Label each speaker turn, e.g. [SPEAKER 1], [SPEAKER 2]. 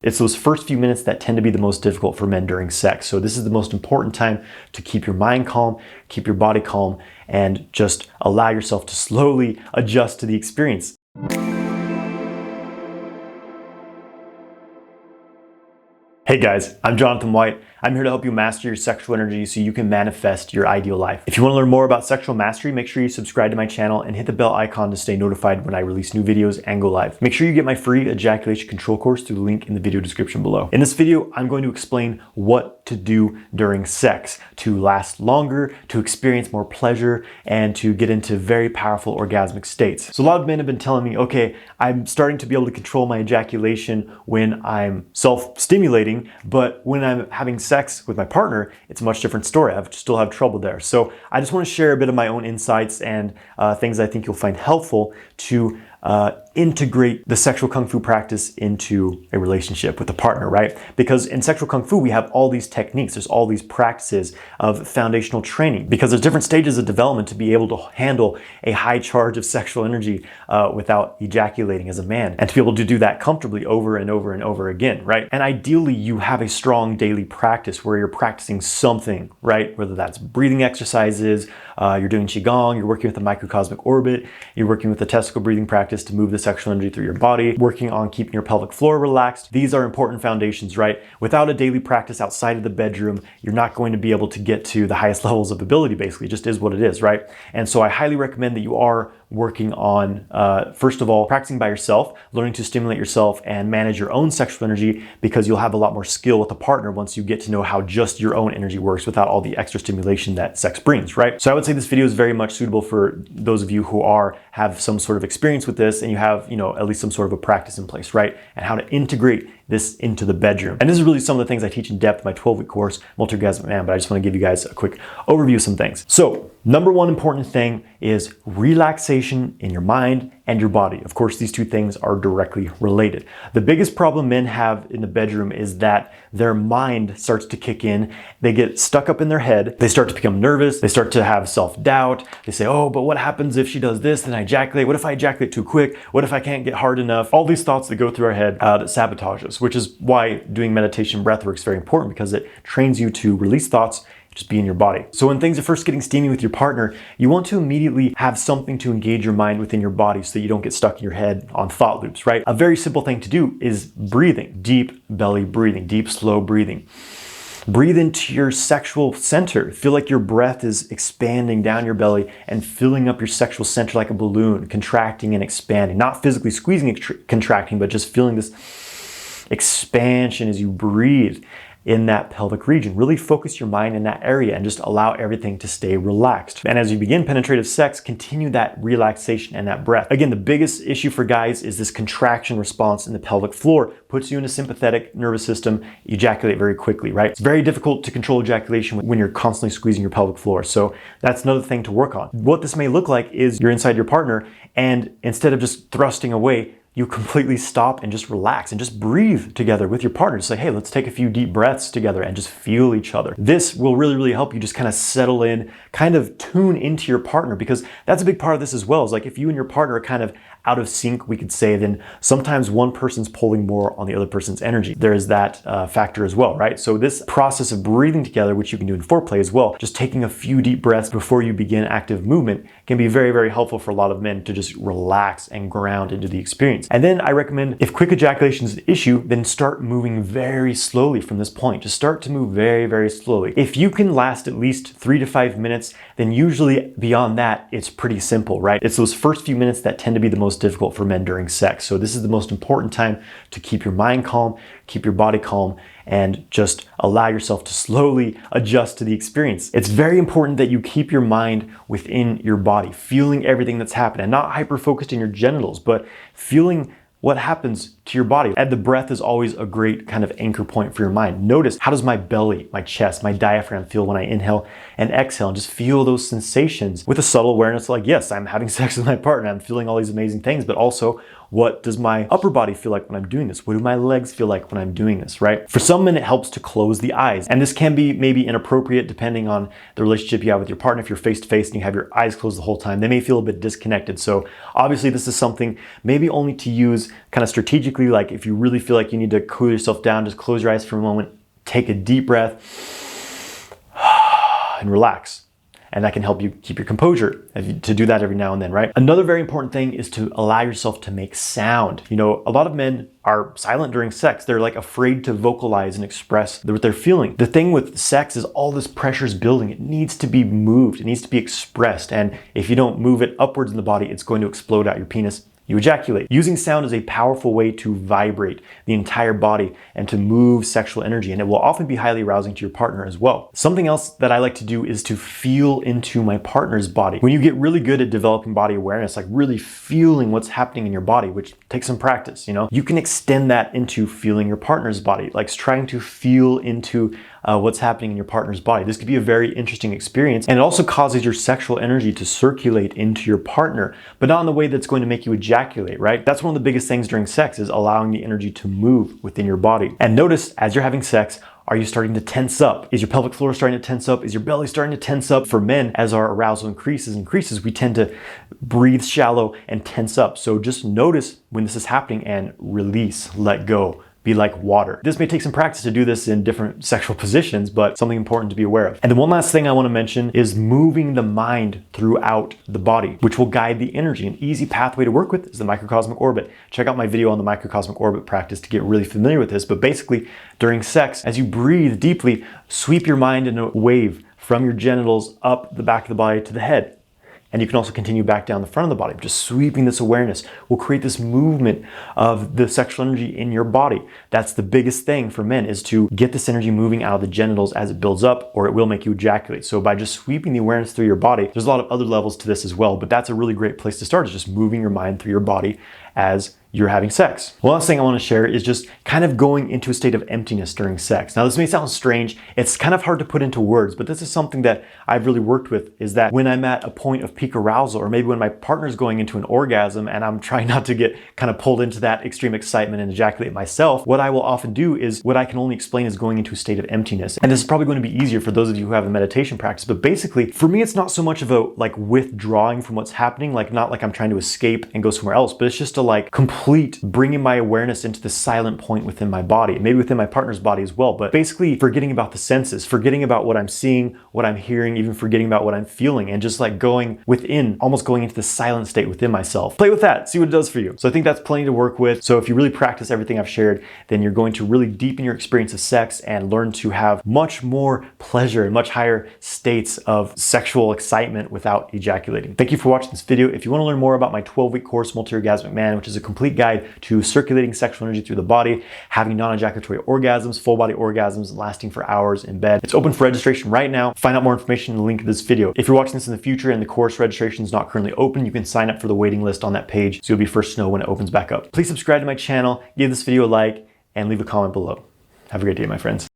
[SPEAKER 1] It's those first few minutes that tend to be the most difficult for men during sex. So this is the most important time to keep your mind calm, keep your body calm, and just allow yourself to slowly adjust to the experience. Hey guys, I'm Jonathan White. I'm here to help you master your sexual energy so you can manifest your ideal life. If you want to learn more about sexual mastery, make sure you subscribe to my channel and hit the bell icon to stay notified when I release new videos and go live. Make sure you get my free ejaculation control course through the link in the video description below. In this video, I'm going to explain what to do during sex to last longer, to experience more pleasure, and to get into very powerful orgasmic states. So a lot of men have been telling me, okay, I'm starting to be able to control my ejaculation when I'm self-stimulating, but when I'm having sex with my partner, it's a much different story. I still have trouble there. So I just want to share a bit of my own insights and things I think you'll find helpful to integrate the sexual kung fu practice into a relationship with a partner, right? Because in sexual kung fu, we have all these techniques, there's all these practices of foundational training, because there's different stages of development to be able to handle a high charge of sexual energy without ejaculating as a man, and to be able to do that comfortably over and over and over again, right? And ideally, you have a strong daily practice where you're practicing something, right? Whether that's breathing exercises, you're doing qigong, you're working with a microcosmic orbit, you're working with the testicle breathing practice to move the sexual energy through your body, working on keeping your pelvic floor relaxed. These are important foundations, right? Without a daily practice outside of the bedroom, you're not going to be able to get to the highest levels of ability, basically. It just is what it is, right? And so I highly recommend that you are working on, first of all, practicing by yourself, learning to stimulate yourself and manage your own sexual energy, because you'll have a lot more skill with a partner once you get to know how just your own energy works without all the extra stimulation that sex brings, right? So I would say this video is very much suitable for those of you who have some sort of experience with this and you have, at least some sort of a practice in place, right? And how to integrate this into the bedroom. And this is really some of the things I teach in depth in my 12-week course, Multi-Orgasmic Man, but I just want to give you guys a quick overview of some things. So, number one important thing is relaxation in your mind and your body. Of course, these two things are directly related. The biggest problem men have in the bedroom is that their mind starts to kick in. They get stuck up in their head. They start to become nervous. They start to have self-doubt. They say, oh, but what happens if she does this, then I ejaculate? What if I ejaculate too quick? What if I can't get hard enough? All these thoughts that go through our head that sabotage us, which is why doing meditation breathwork is very important, because it trains you to release thoughts, just be in your body. So when things are first getting steamy with your partner, you want to immediately have something to engage your mind within your body so that you don't get stuck in your head on thought loops, right? A very simple thing to do is breathing, deep belly breathing, deep, slow breathing. Breathe into your sexual center. Feel like your breath is expanding down your belly and filling up your sexual center like a balloon, contracting and expanding, not physically squeezing and contracting, but just feeling this expansion as you breathe in that pelvic region. Really focus your mind in that area and just allow everything to stay relaxed. And as you begin penetrative sex, continue that relaxation and that breath. Again, the biggest issue for guys is this contraction response in the pelvic floor. Puts you in a sympathetic nervous system, ejaculate very quickly, right? It's very difficult to control ejaculation when you're constantly squeezing your pelvic floor. So that's another thing to work on. What this may look like is you're inside your partner, and instead of just thrusting away, you completely stop and just relax and just breathe together with your partner. Just say, hey, let's take a few deep breaths together and just feel each other. This will really, really help you just kind of settle in, kind of tune into your partner, because that's a big part of this as well. Is like if you and your partner are kind of out of sync, we could say, then sometimes one person's pulling more on the other person's energy. There is that factor as well, right? So this process of breathing together, which you can do in foreplay as well, just taking a few deep breaths before you begin active movement, can be very, very helpful for a lot of men to just relax and ground into the experience. And then I recommend, if quick ejaculation is an issue, then start moving very slowly from this point. Just start to move very, very slowly. If you can last at least 3 to 5 minutes, then usually beyond that, it's pretty simple, right? It's those first few minutes that tend to be the most difficult for men during sex. So this is the most important time to keep your mind calm, keep your body calm, and just allow yourself to slowly adjust to the experience. It's very important that you keep your mind within your body, feeling everything that's happening, not hyper-focused in your genitals, but feeling what happens to your body. And the breath is always a great kind of anchor point for your mind. Notice, how does my belly, my chest, my diaphragm feel when I inhale and exhale, and just feel those sensations with a subtle awareness like, yes, I'm having sex with my partner, I'm feeling all these amazing things, but also What does my upper body feel like when I'm doing this? What do my legs feel like when I'm doing this, right? For some men, it helps to close the eyes. And this can be maybe inappropriate depending on the relationship you have with your partner. If you're face to face and you have your eyes closed the whole time, they may feel a bit disconnected. So obviously this is something maybe only to use kind of strategically, like if you really feel like you need to cool yourself down, just close your eyes for a moment, take a deep breath and relax. And that can help you keep your composure to do that every now and then, right? Another very important thing is to allow yourself to make sound. You know, a lot of men are silent during sex. They're like afraid to vocalize and express what they're feeling. The thing with sex is all this pressure is building. It needs to be moved. It needs to be expressed. And if you don't move it upwards in the body, it's going to explode out your penis. You ejaculate. Using sound is a powerful way to vibrate the entire body and to move sexual energy, and it will often be highly arousing to your partner as well. Something else that I like to do is to feel into my partner's body. When you get really good at developing body awareness, like really feeling what's happening in your body, which takes some practice, you know, you can extend that into feeling your partner's body, like trying to feel into what's happening in your partner's body. This could be a very interesting experience, and it also causes your sexual energy to circulate into your partner, but not in the way that's going to make you ejaculate, right? That's one of the biggest things during sex, is allowing the energy to move within your body. And notice, as you're having sex, are you starting to tense up? Is your pelvic floor starting to tense up? Is your belly starting to tense up? For men, as our arousal increases, we tend to breathe shallow and tense up. So just notice when this is happening and release, let go. Be like water. This may take some practice to do this in different sexual positions, but something important to be aware of. And then one last thing I want to mention is moving the mind throughout the body, which will guide the energy. An easy pathway to work with is the microcosmic orbit. Check out my video on the microcosmic orbit practice to get really familiar with this. But basically, during sex, as you breathe deeply, sweep your mind in a wave from your genitals up the back of the body to the head. And you can also continue back down the front of the body. Just sweeping this awareness will create this movement of the sexual energy in your body. That's the biggest thing for men, is to get this energy moving out of the genitals as it builds up, or it will make you ejaculate. So by just sweeping the awareness through your body, there's a lot of other levels to this as well, but that's a really great place to start, is just moving your mind through your body as you're having sex. One last thing I want to share is just kind of going into a state of emptiness during sex. Now, this may sound strange. It's kind of hard to put into words, but this is something that I've really worked with, is that when I'm at a point of peak arousal, or maybe when my partner's going into an orgasm and I'm trying not to get kind of pulled into that extreme excitement and ejaculate myself, what I will often do is what I can only explain is going into a state of emptiness. And this is probably going to be easier for those of you who have a meditation practice, but basically for me, it's not so much of a like withdrawing from what's happening, like not like I'm trying to escape and go somewhere else, but it's just a like complete bringing my awareness into the silent point within my body, maybe within my partner's body as well, but basically forgetting about the senses, forgetting about what I'm seeing, what I'm hearing, even forgetting about what I'm feeling, and just like going within, almost going into the silent state within myself. Play with that, see what it does for you. So I think that's plenty to work with. So if you really practice everything I've shared, then you're going to really deepen your experience of sex and learn to have much more pleasure and much higher states of sexual excitement without ejaculating. Thank you for watching this video. If you want to learn more about my 12-week course, Multi-Orgasmic Man, which is a complete guide to circulating sexual energy through the body, having non-ejaculatory orgasms, full body orgasms lasting for hours in bed. It's open for registration right now. Find out more information in the link of this video. If you're watching this in the future and the course registration is not currently open, you can sign up for the waiting list on that page so you'll be first to know when it opens back up. Please subscribe to my channel, give this video a like, and leave a comment below. Have a great day, my friends.